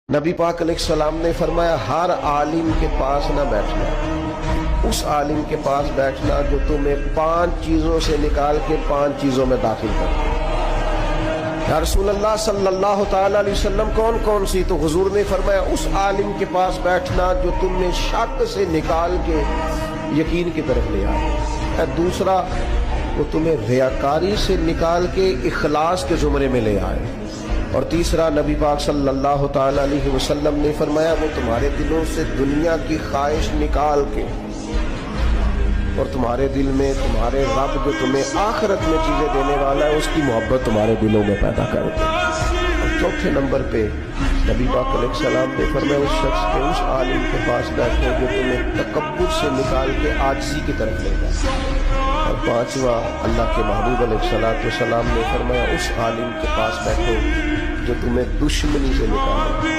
نبی پاک علیہ السلام نے فرمایا ہر عالم کے پاس نہ بیٹھنا، اس عالم کے پاس بیٹھنا جو تمہیں 5 چیزوں سے نکال کے 5 چیزوں میں داخل کر۔ یا رسول اللہ صلی اللہ تعالی علیہ وسلم کون کون سی؟ تو حضور نے فرمایا اس عالم کے پاس بیٹھنا جو تمہیں شک سے نکال کے یقین کی طرف لے آئے، دوسرا وہ تمہیں ریاکاری سے نکال کے اخلاص کے زمرے میں لے آئے، اور تیسرا نبی پاک صلی اللہ تعالی علیہ وسلم نے فرمایا وہ تمہارے دلوں سے دنیا کی خواہش نکال کے اور تمہارے دل میں تمہارے رب جو تمہیں آخرت میں چیزیں دینے والا ہے اس کی محبت تمہارے دلوں میں پیدا کر دے۔ اور چوتھے نمبر پہ نبی پاک علیہ السلام نے فرمایا اس شخص کے اس عالم کے پاس بیٹھو جو تمہیں تکبر سے نکال کے عاجزی کی طرف لے جائے، اور پانچواں اللہ کے محبوب علیہ السلام نے فرمایا اس عالم کے پاس بیٹھو جو تمہیں دشمنی سے نکالے۔